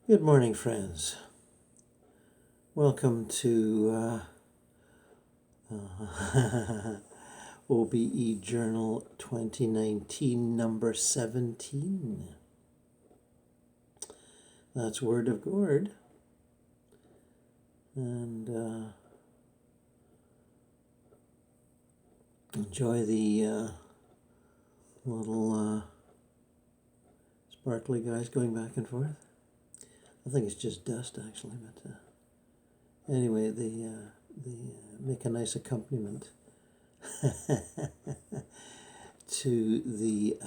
Good morning, friends. Welcome to OBE Journal 2019, number 17. That's WordofGord. And enjoy the little sparkly guys going back and forth. I think it's just dust, actually, but anyway, they make a nice accompaniment to the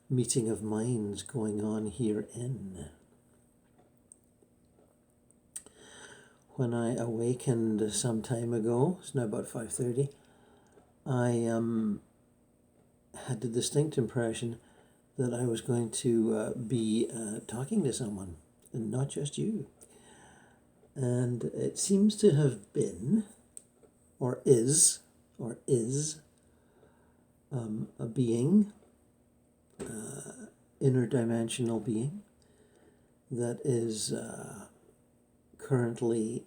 meeting of minds going on herein. When I awakened some time ago, it's now about 5:30, I had the distinct impression that I was going to be talking to someone, and not just you. And it seems to have been, or is a being, interdimensional being, that is currently,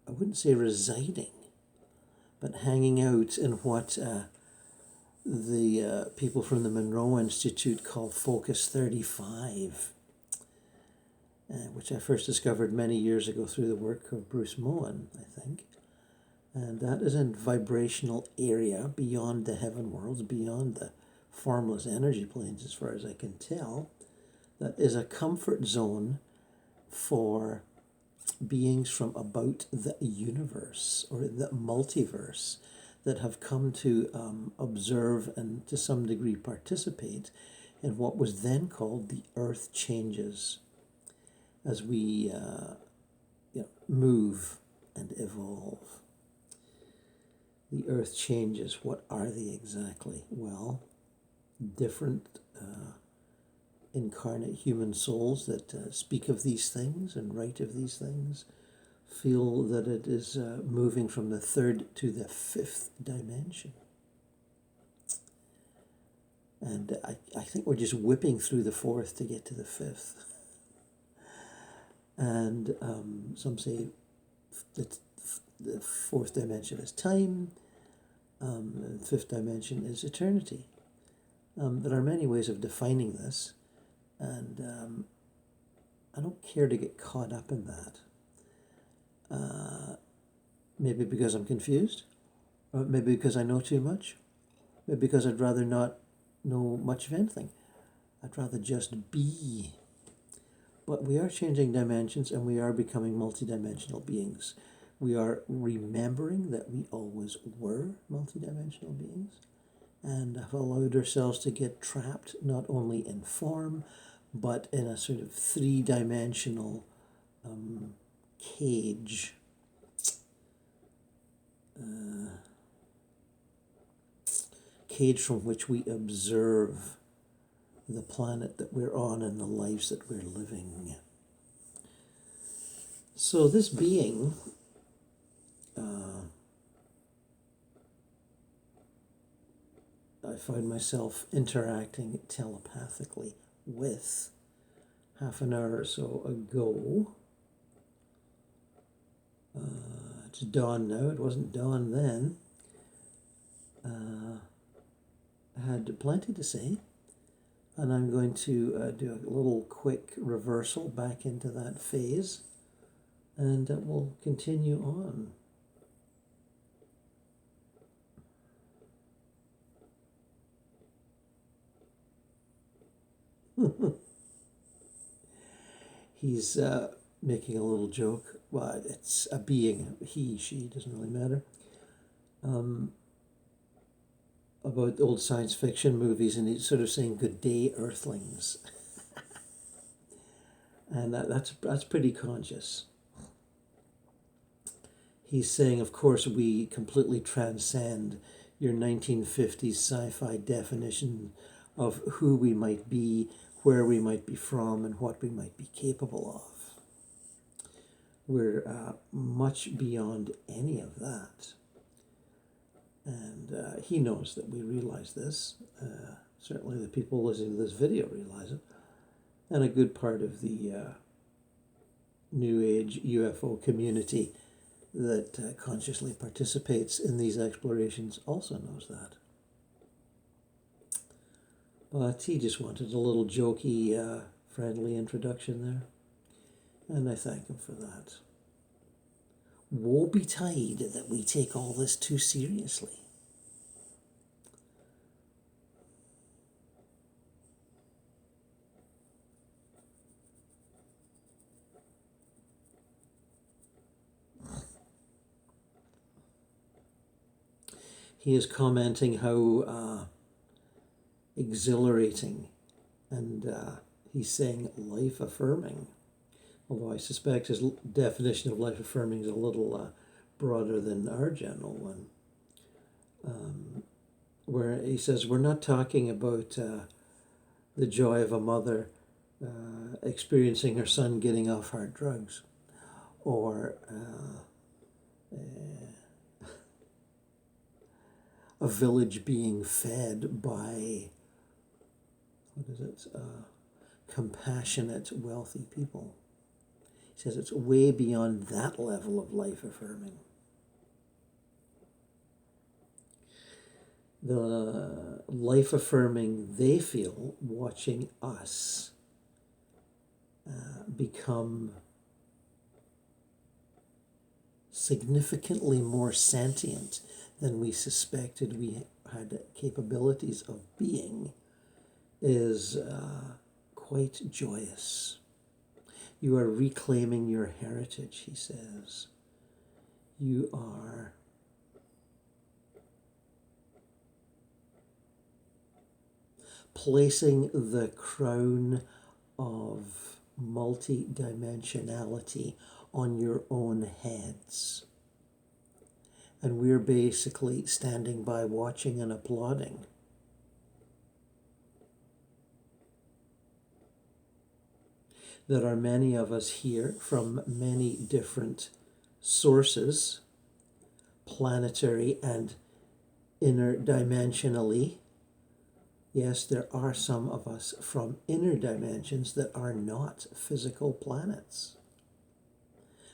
I wouldn't say residing, but hanging out in what the people from the Monroe Institute call Focus 35, which I first discovered many years ago through the work of Bruce Moen, I think. And that is a vibrational area beyond the heaven worlds, beyond the formless energy planes, as far as I can tell, that is a comfort zone for beings from about the universe or the multiverse that have come to observe and to some degree participate in what was then called the Earth Changes, as we move and evolve. The Earth Changes, what are they exactly? Well, different incarnate human souls that speak of these things and write of these things feel that it is moving from the third to the fifth dimension. And I think we're just whipping through the fourth to get to the fifth. And some say that the fourth dimension is time, the fifth dimension is eternity. There are many ways of defining this, and I don't care to get caught up in that. Maybe because I'm confused, or maybe because I know too much, maybe because I'd rather not know much of anything. I'd rather just be. But we are changing dimensions, and we are becoming multidimensional beings. We are remembering that we always were multidimensional beings, and have allowed ourselves to get trapped not only in form, but in a sort of three-dimensional cage. Cage from which we observe the planet that we're on and the lives that we're living. So this being I find myself interacting telepathically with half an hour or so ago. It's dawn now. It wasn't dawn then. I had plenty to say, and I'm going to do a little quick reversal back into that phase, and we'll continue on. He's making a little joke. Well, it's a being, he, she, doesn't really matter. About old science fiction movies, and he's sort of saying, "Good day, Earthlings." And that's pretty conscious. He's saying, of course, we completely transcend your 1950s sci-fi definition of who we might be, where we might be from, and what we might be capable of. We're much beyond any of that. And he knows that we realize this. Certainly the people listening to this video realize it. And a good part of the New Age UFO community that consciously participates in these explorations also knows that. But he just wanted a little jokey, friendly introduction there. And I thank him for that. Woe betide that we take all this too seriously. He is commenting how exhilarating, and he's saying life-affirming. Although I suspect his definition of life-affirming is a little broader than our general one. Where he says, we're not talking about the joy of a mother experiencing her son getting off hard drugs, or a village being fed by, what is it, compassionate, wealthy people. He says it's way beyond that level of life-affirming. The life-affirming they feel watching us become significantly more sentient than we suspected we had capabilities of being is quite joyous. You are reclaiming your heritage, he says. You are placing the crown of multidimensionality on your own heads. And we're basically standing by watching and applauding. There are many of us here from many different sources, planetary and interdimensionally. Yes, there are some of us from inner dimensions that are not physical planets,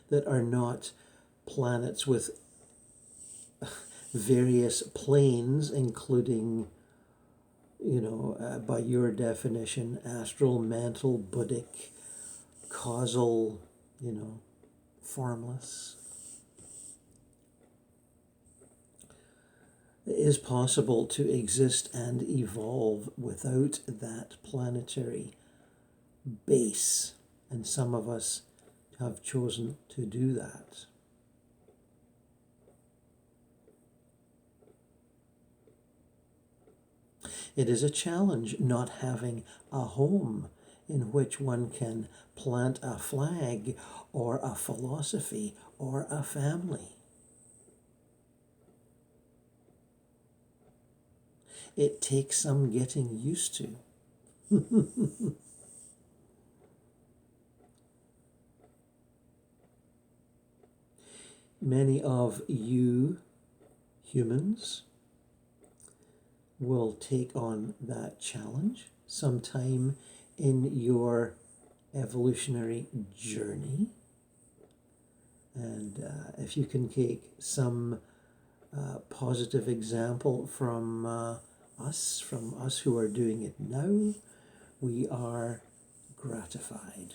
that are not planets with various planes, including, by your definition, astral, mental, buddhic, causal, formless. It is possible to exist and evolve without that planetary base, and some of us have chosen to do that. It is a challenge not having a home in which one can plant a flag or a philosophy or a family. It takes some getting used to. Many of you humans will take on that challenge sometime in your evolutionary journey. And if you can take some positive example from us who are doing it now, we are gratified.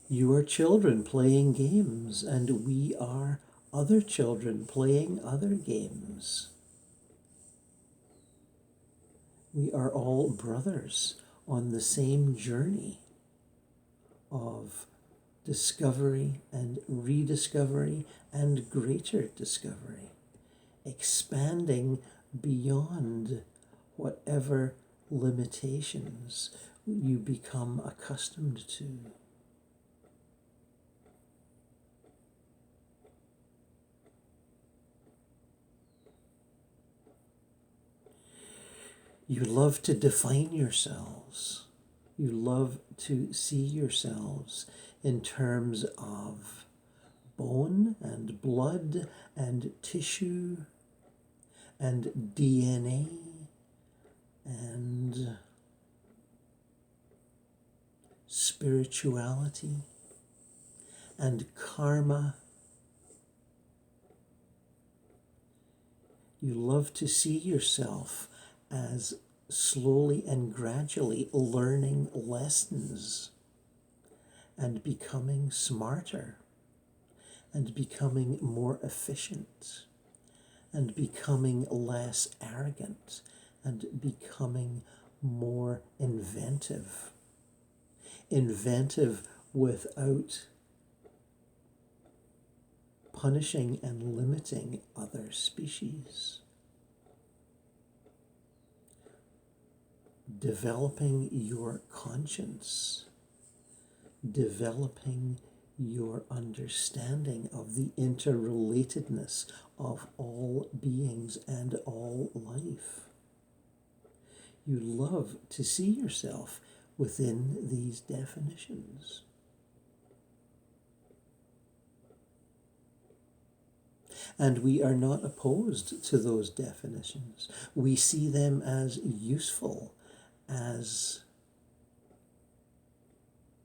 You are children playing games, and we are other children playing other games. We are all brothers on the same journey of discovery and rediscovery and greater discovery, expanding beyond whatever limitations you become accustomed to. You love to define yourselves. You love to see yourselves in terms of bone and blood and tissue and DNA and spirituality and karma. You love to see yourself as slowly and gradually learning lessons and becoming smarter and becoming more efficient and becoming less arrogant and becoming more inventive. Inventive without punishing and limiting other species. Developing your conscience, developing your understanding of the interrelatedness of all beings and all life. You love to see yourself within these definitions. And we are not opposed to those definitions. We see them as useful, as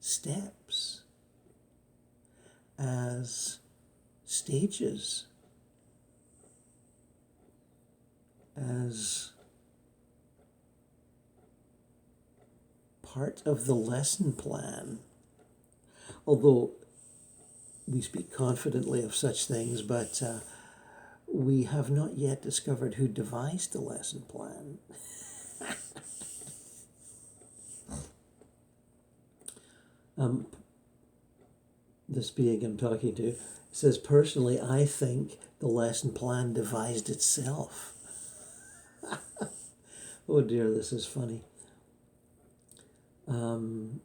steps, as stages, as part of the lesson plan. Although we speak confidently of such things, but we have not yet discovered who devised the lesson plan. This being I'm talking to says, personally, I think the lesson plan devised itself. Oh dear, this is funny. And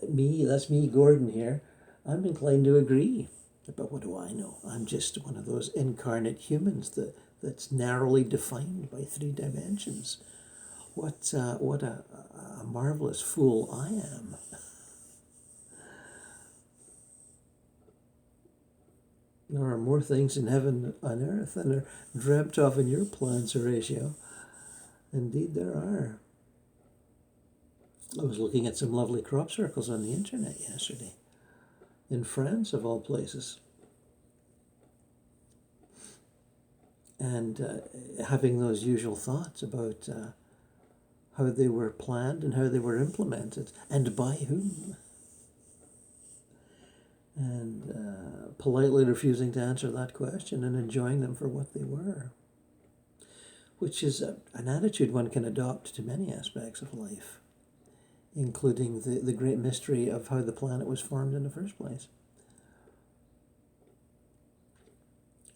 me, that's me, Gordon here. I'm inclined to agree. But what do I know? I'm just one of those incarnate humans that's narrowly defined by 3 dimensions. What a marvelous fool I am. There are more things in heaven on earth than are dreamt of in your plans, Horatio. Indeed there are. I was looking at some lovely crop circles on the internet yesterday. In France, of all places. And having those usual thoughts about how they were planned and how they were implemented, and by whom. And politely refusing to answer that question and enjoying them for what they were. Which is an attitude one can adopt to many aspects of life, including the great mystery of how the planet was formed in the first place.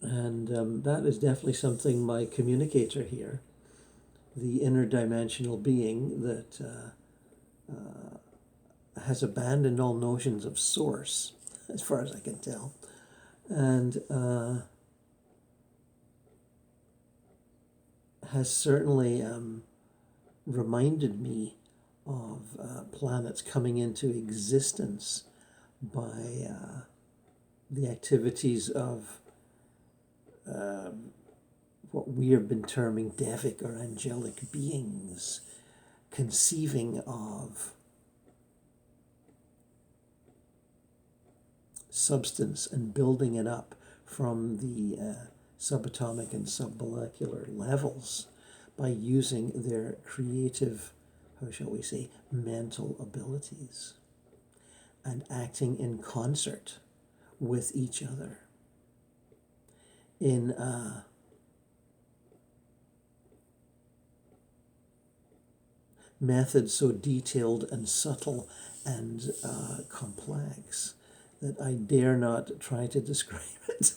And that is definitely something my communicator here, the interdimensional being that has abandoned all notions of source, as far as I can tell, and has certainly reminded me of planets coming into existence by the activities of what we have been terming devic or angelic beings, conceiving of substance and building it up from the subatomic and submolecular levels by using their creative, how shall we say, mental abilities and acting in concert with each other in a method so detailed and subtle and complex that I dare not try to describe it.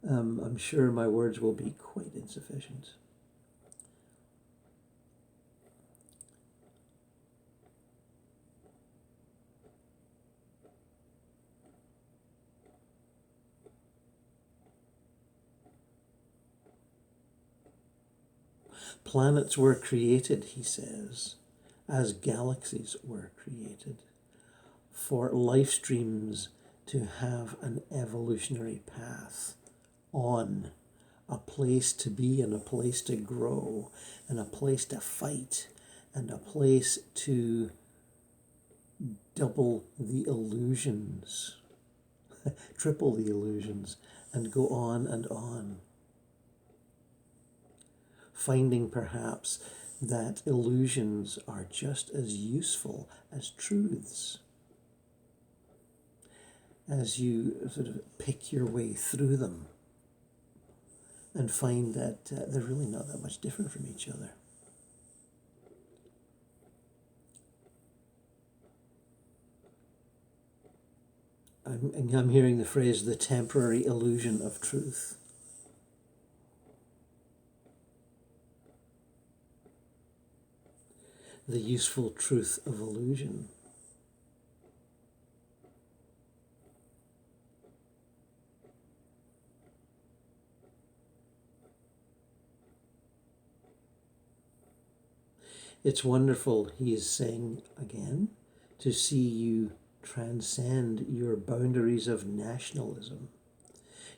I'm sure my words will be quite insufficient. Planets were created, he says, as galaxies were created, for life streams to have an evolutionary path on, a place to be and a place to grow and a place to fight and a place to double the illusions, triple the illusions, and go on and on. Finding perhaps that illusions are just as useful as truths as you sort of pick your way through them and find that they're really not that much different from each other. I'm hearing the phrase, the temporary illusion of truth. The useful truth of illusion. It's wonderful, he is saying again, to see you transcend your boundaries of nationalism,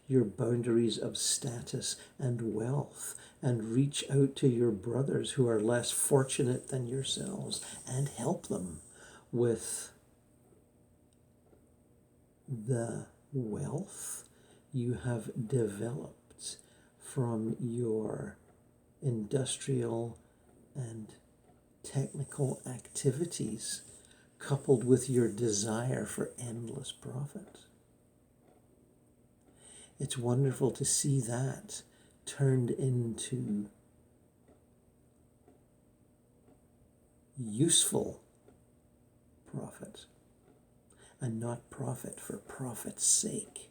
your boundaries of status and wealth, and reach out to your brothers who are less fortunate than yourselves and help them with the wealth you have developed from your industrial and technical activities, coupled with your desire for endless profit. It's wonderful to see that turned into useful profit, and not profit for profit's sake,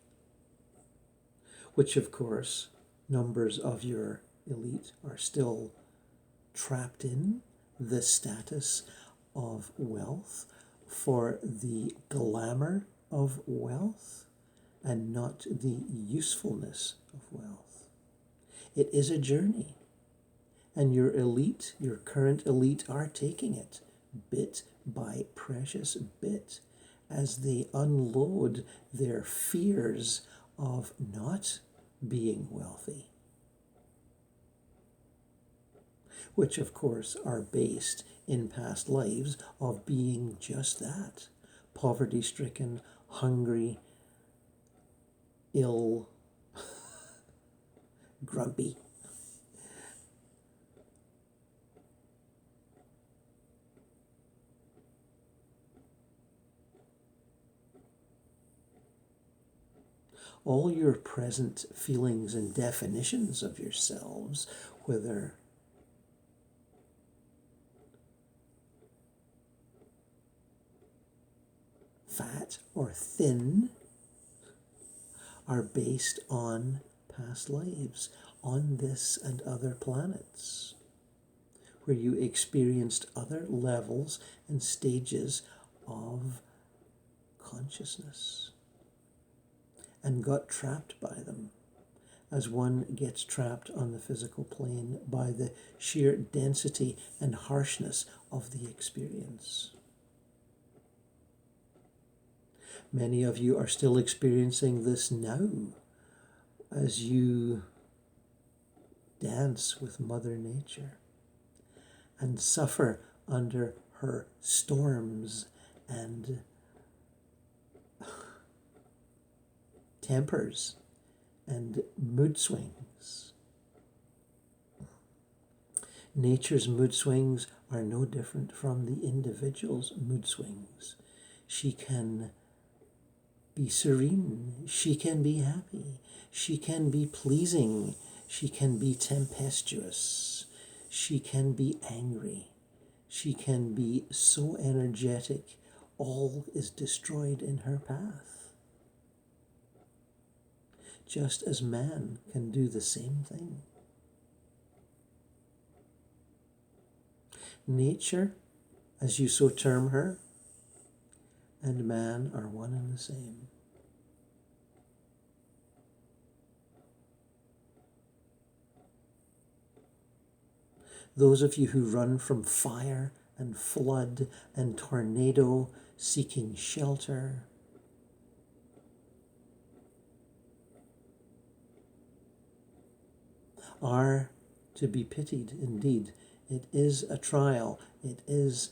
which of course numbers of your elite are still trapped in the status of wealth for the glamour of wealth and not the usefulness of wealth. It is a journey, and your elite, your current elite, are taking it bit by precious bit as they unload their fears of not being wealthy, which of course are based in past lives of being just that, poverty-stricken, hungry, ill, grumpy. All your present feelings and definitions of yourselves, whether fat or thin, are based on past lives, on this and other planets, where you experienced other levels and stages of consciousness and got trapped by them, as one gets trapped on the physical plane by the sheer density and harshness of the experience. Many of you are still experiencing this now as you dance with Mother Nature and suffer under her storms and tempers and mood swings. Nature's mood swings are no different from the individual's mood swings. She can be serene, she can be happy, she can be pleasing, she can be tempestuous, she can be angry, she can be so energetic, all is destroyed in her path. Just as man can do the same thing. Nature, as you so term her, and man are one and the same. Those of you who run from fire and flood and tornado seeking shelter, are to be pitied indeed. It is a trial. It is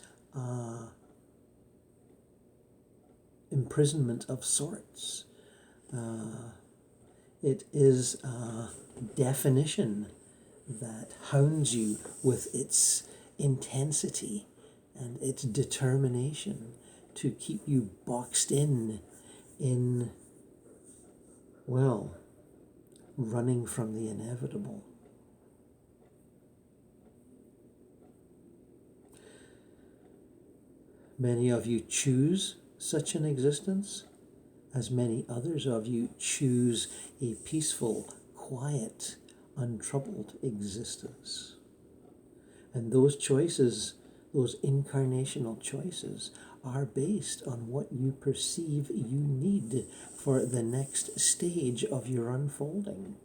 imprisonment of sorts. It is a definition that hounds you with its intensity and its determination to keep you boxed in, well, running from the inevitable. Many of you choose such an existence, as many others of you choose a peaceful, quiet, untroubled existence. And those choices, those incarnational choices, are based on what you perceive you need for the next stage of your unfolding.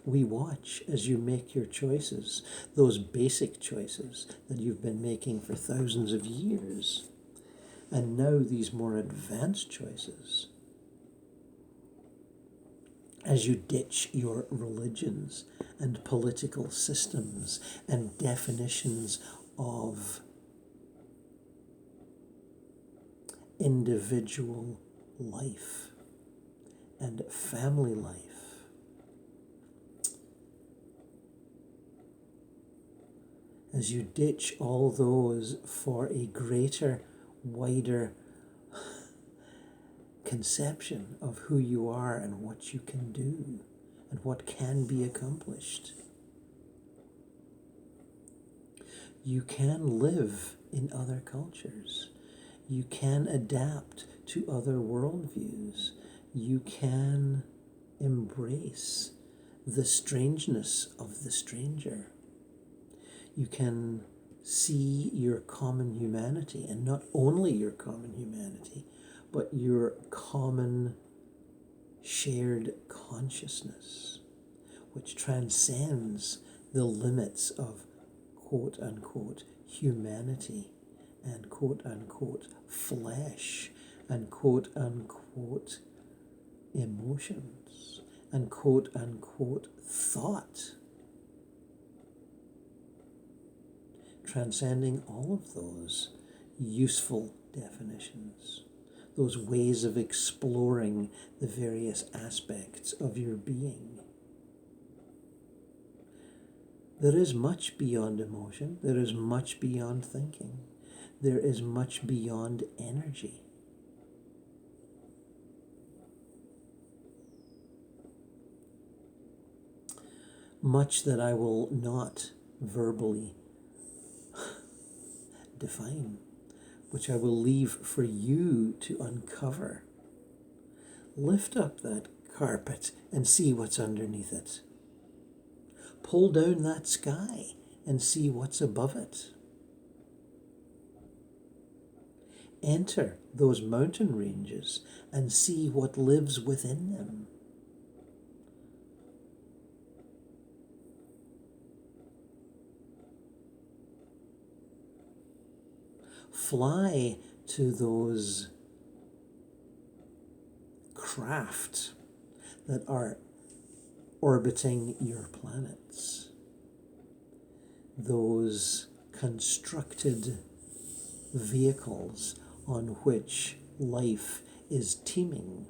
We watch as you make your choices, those basic choices that you've been making for thousands of years. And now these more advanced choices, as you ditch your religions and political systems and definitions of individual life and family life. As you ditch all those for a greater, wider conception of who you are and what you can do and what can be accomplished. You can live in other cultures. You can adapt to other worldviews. You can embrace the strangeness of the stranger. You can see your common humanity, and not only your common humanity, but your common shared consciousness, which transcends the limits of quote-unquote humanity and quote-unquote flesh and quote-unquote emotions and quote-unquote thought. Transcending all of those useful definitions, those ways of exploring the various aspects of your being. There is much beyond emotion. There is much beyond thinking. There is much beyond energy. Much that I will not verbally define, which I will leave for you to uncover. Lift up that carpet and see what's underneath it. Pull down that sky and see what's above it. Enter those mountain ranges and see what lives within them. Fly to those craft that are orbiting your planets, those constructed vehicles on which life is teeming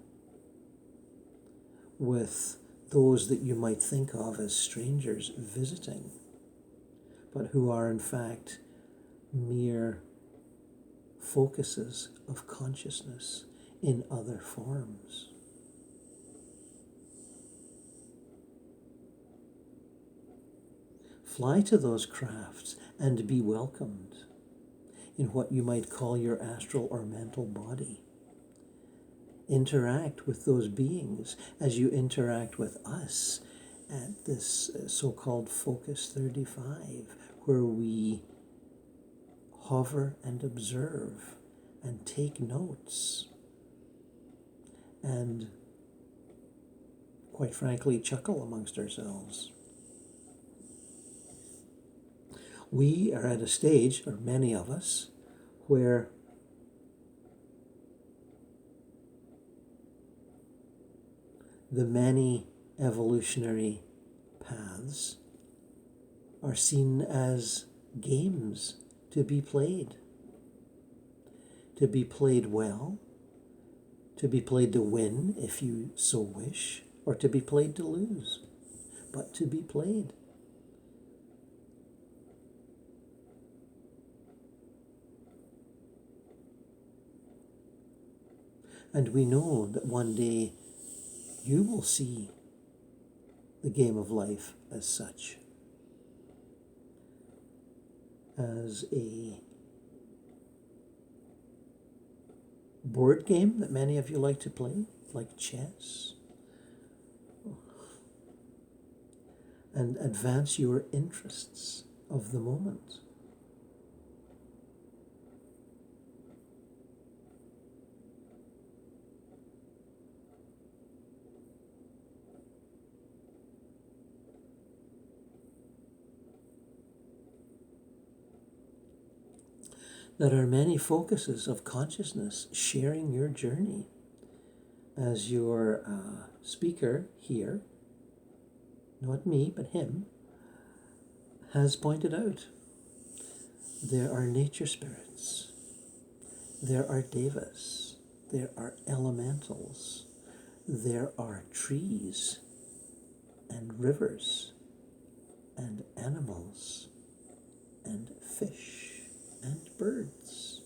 with those that you might think of as strangers visiting, but who are in fact mere focuses of consciousness in other forms. Fly to those crafts and be welcomed in what you might call your astral or mental body. Interact with those beings as you interact with us at this so-called Focus 35, where we hover and observe and take notes and, quite frankly, chuckle amongst ourselves. We are at a stage, or many of us, where the many evolutionary paths are seen as games to be played well, to be played to win if you so wish, or to be played to lose, but to be played. And we know that one day you will see the game of life as such, as a board game that many of you like to play, like chess, and advance your interests of the moment. There are many focuses of consciousness sharing your journey, as your speaker here, not me, but him, has pointed out. There are nature spirits, there are devas, there are elementals, there are trees and rivers and animals and fish and birds.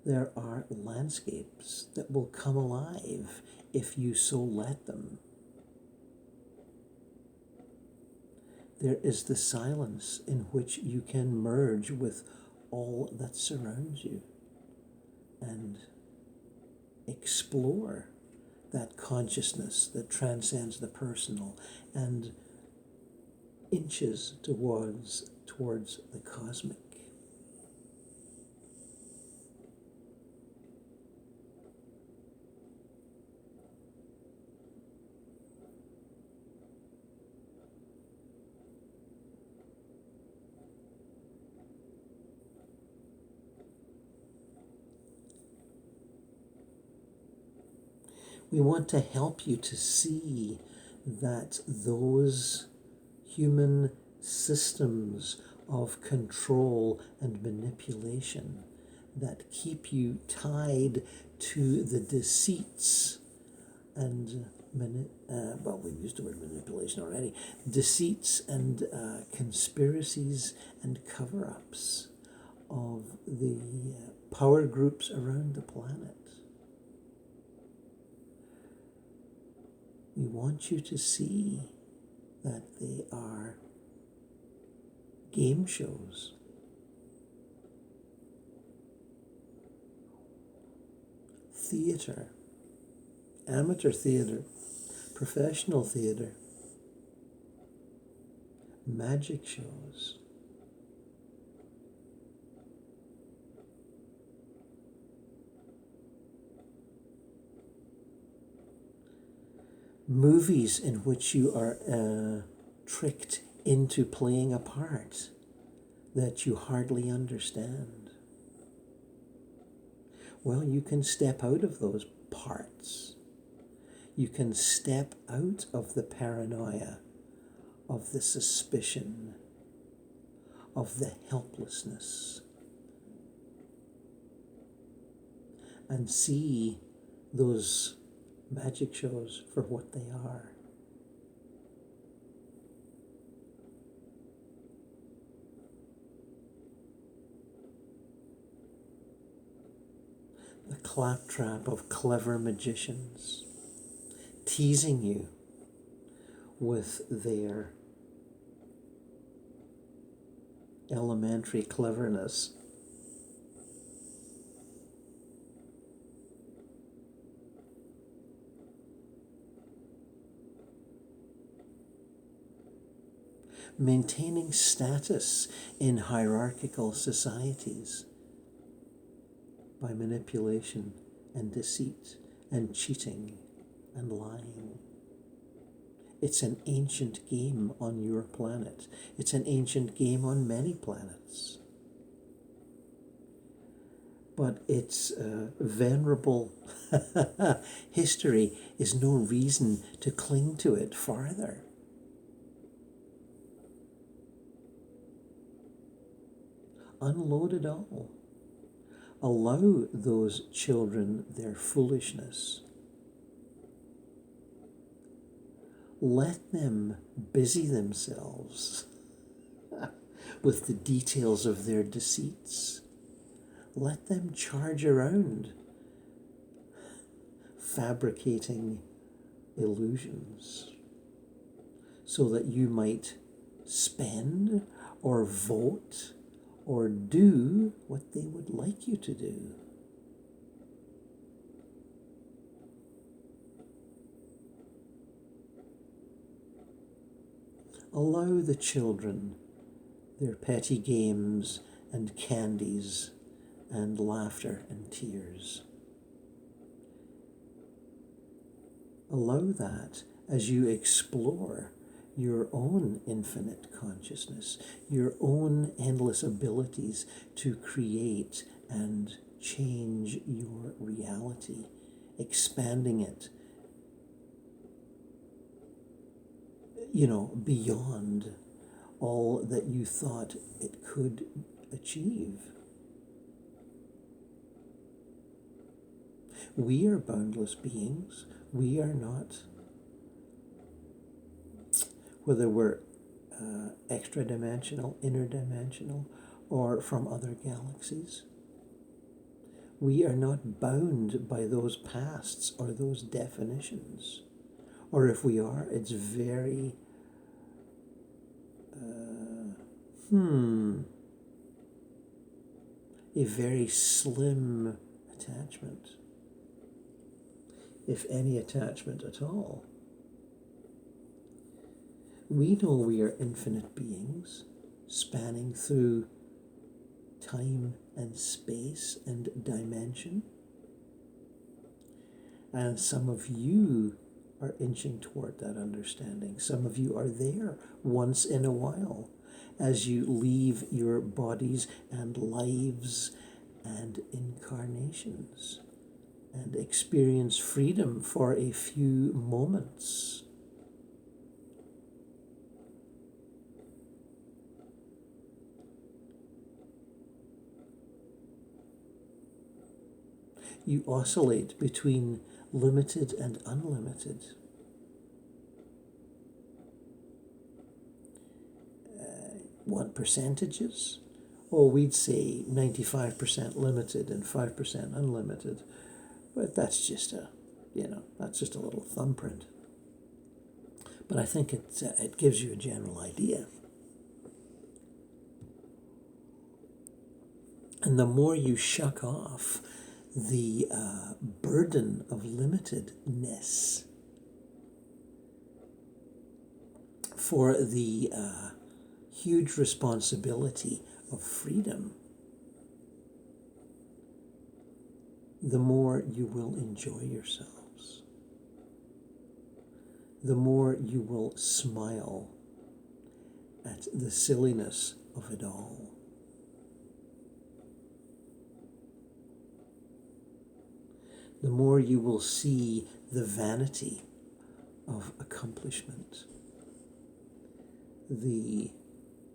There are landscapes that will come alive if you so let them. There is the silence in which you can merge with all that surrounds you and explore that consciousness that transcends the personal and inches towards the cosmic. We want to help you to see that those human systems of control and manipulation that keep you tied to the deceits and, well, we used the word manipulation already, deceits and conspiracies and cover-ups of the power groups around the planet. We want you to see that they are game shows, theater, amateur theater, professional theater, magic shows, movies in which you are tricked into playing a part that you hardly understand. Well, you can step out of those parts. You can step out of the paranoia, of the suspicion, of the helplessness, and see those magic shows for what they are. The claptrap of clever magicians teasing you with their elementary cleverness. Maintaining status in hierarchical societies by manipulation and deceit and cheating and lying. It's an ancient game on your planet. It's an ancient game on many planets. But its venerable history is no reason to cling to it farther. Unload it all. Allow those children their foolishness. Let them busy themselves with the details of their deceits. Let them charge around, fabricating illusions, so that you might spend or vote or do what they would like you to do. Allow the children their petty games and candies and laughter and tears. Allow that as you explore your own infinite consciousness, your own endless abilities to create and change your reality, expanding it, beyond all that you thought it could achieve. We are boundless beings. We are not, whether we're extra-dimensional, interdimensional, or from other galaxies. We are not bound by those pasts or those definitions. Or if we are, it's very, a very slim attachment, if any attachment at all. We know we are infinite beings, spanning through time and space and dimension. And some of you are inching toward that understanding. Some of you are there once in a while as you leave your bodies and lives and incarnations and experience freedom for a few moments. You oscillate between limited and unlimited. Want percentages? Oh, we'd say 95% limited and 5% unlimited. But that's just that's just a little thumbprint. But I think it gives you a general idea. And the more you shuck off the burden of limitedness for the huge responsibility of freedom, the more you will enjoy yourselves, the more you will smile at the silliness of it all. The more you will see the vanity of accomplishment, the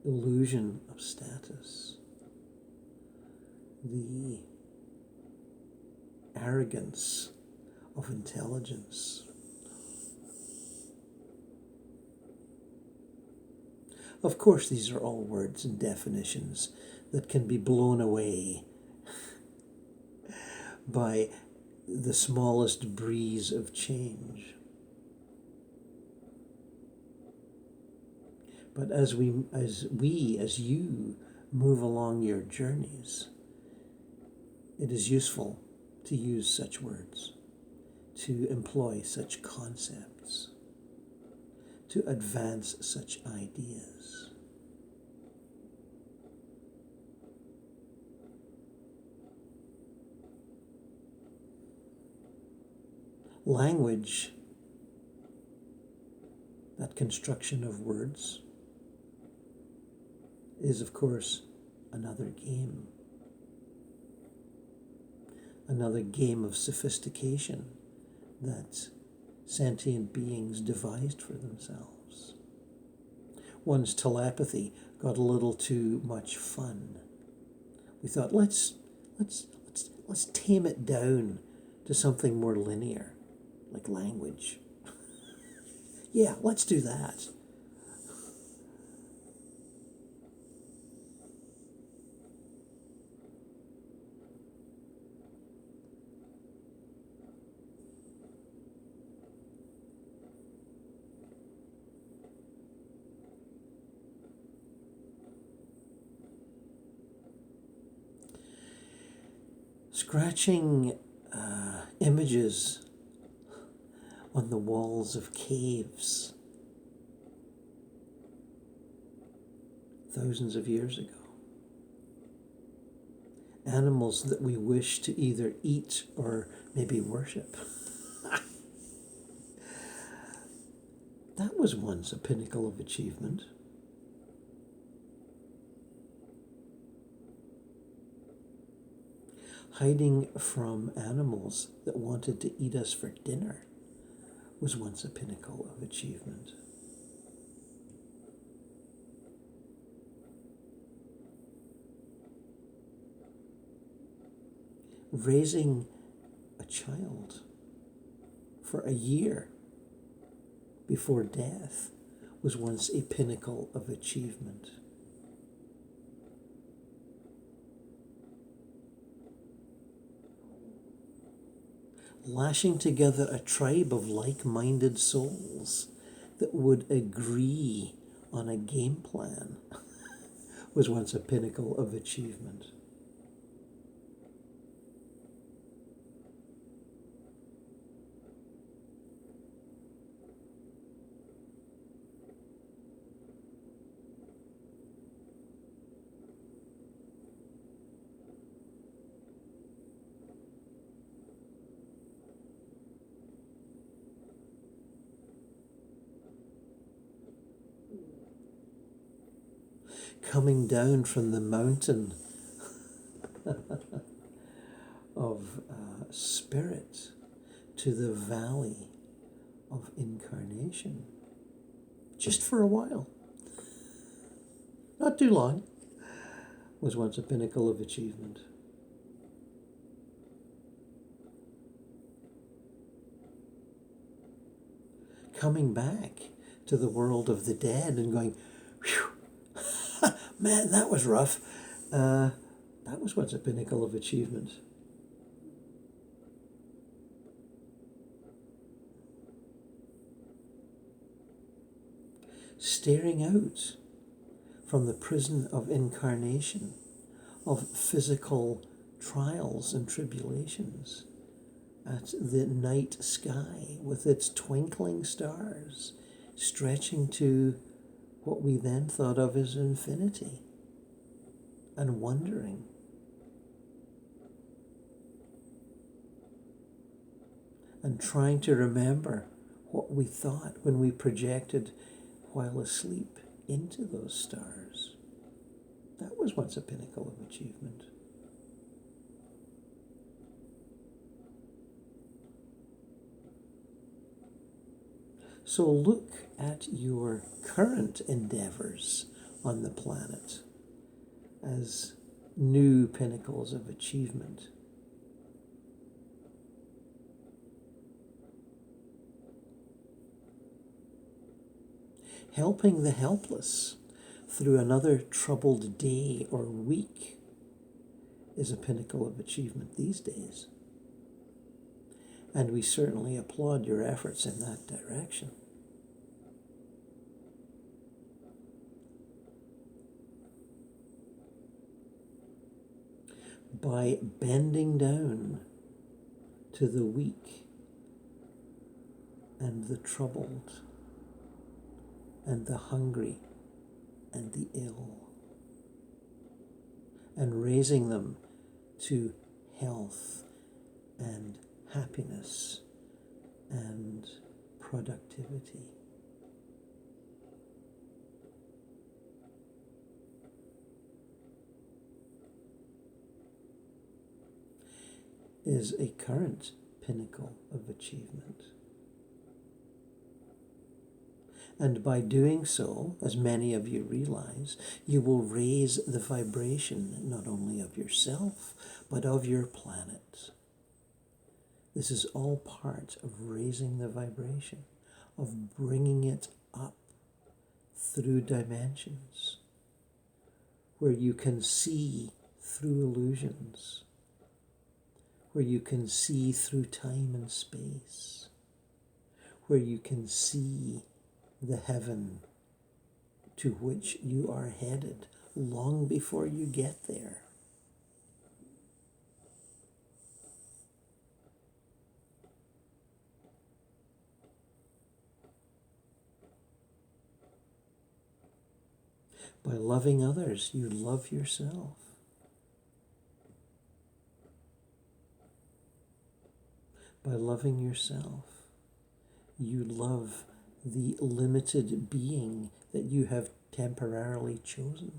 illusion of status, the arrogance of intelligence. Of course, these are all words and definitions that can be blown away by the smallest breeze of change. But as you move along your journeys, it is useful to use such words, to employ such concepts, to advance such ideas. Language that construction of words, is, of course, another game. Another game of sophistication that sentient beings devised for themselves. One's telepathy got a little too much fun. We thought, let's tame it down to something more linear, like language. Yeah, let's do that. Scratching images on the walls of caves thousands of years ago. Animals that we wish to either eat or maybe worship. That was once a pinnacle of achievement. Hiding from animals that wanted to eat us for dinner was once a pinnacle of achievement. Raising a child for a year before death was once a pinnacle of achievement. Lashing together a tribe of like-minded souls that would agree on a game plan was once a pinnacle of achievement. Coming down from the mountain of spirit to the valley of incarnation, just for a while, not too long, was once a pinnacle of achievement. Coming back to the world of the dead and going, whew, man, that was rough. That was once a pinnacle of achievement. Staring out from the prison of incarnation, of physical trials and tribulations, at the night sky with its twinkling stars, stretching to what we then thought of as infinity, and wondering. And trying to remember what we thought when we projected while asleep into those stars. That was once a pinnacle of achievement. So look at your current endeavors on the planet as new pinnacles of achievement. Helping the helpless through another troubled day or week is a pinnacle of achievement these days. And we certainly applaud your efforts in that direction. By bending down to the weak and the troubled and the hungry and the ill, and raising them to health and happiness and productivity. is a current pinnacle of achievement. And by doing so, as many of you realize, you will raise the vibration not only of yourself, but of your planet. This is all part of raising the vibration, of bringing it up through dimensions, where you can see through illusions, where you can see through time and space, where you can see the heaven to which you are headed long before you get there. By loving others, you love yourself. By loving yourself, you love the limited being that you have temporarily chosen.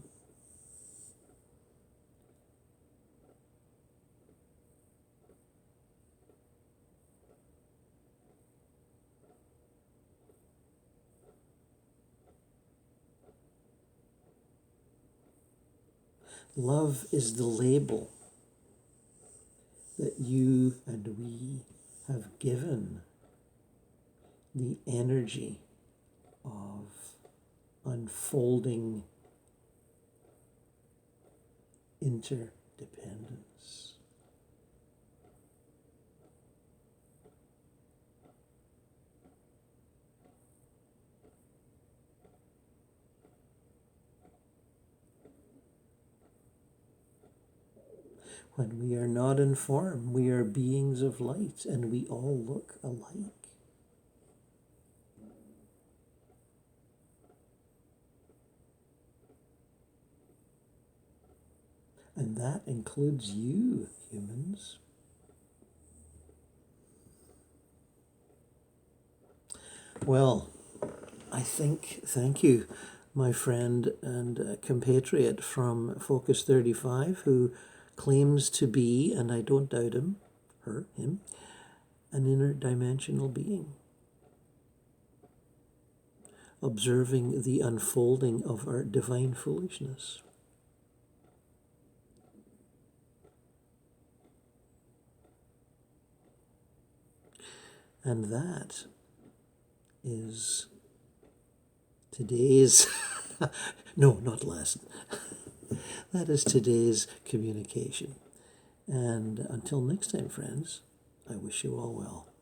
Love is the label that you and we have given the energy of unfolding interdependence. When we are not in form, we are beings of light, and we all look alike. And that includes you, humans. Well, thank you, my friend and compatriot from Focus 35, who claims to be, and I don't doubt him, him, an interdimensional being, observing the unfolding of our divine foolishness. And that is today's, no, not lesson. That is today's communication. And until next time, friends, I wish you all well.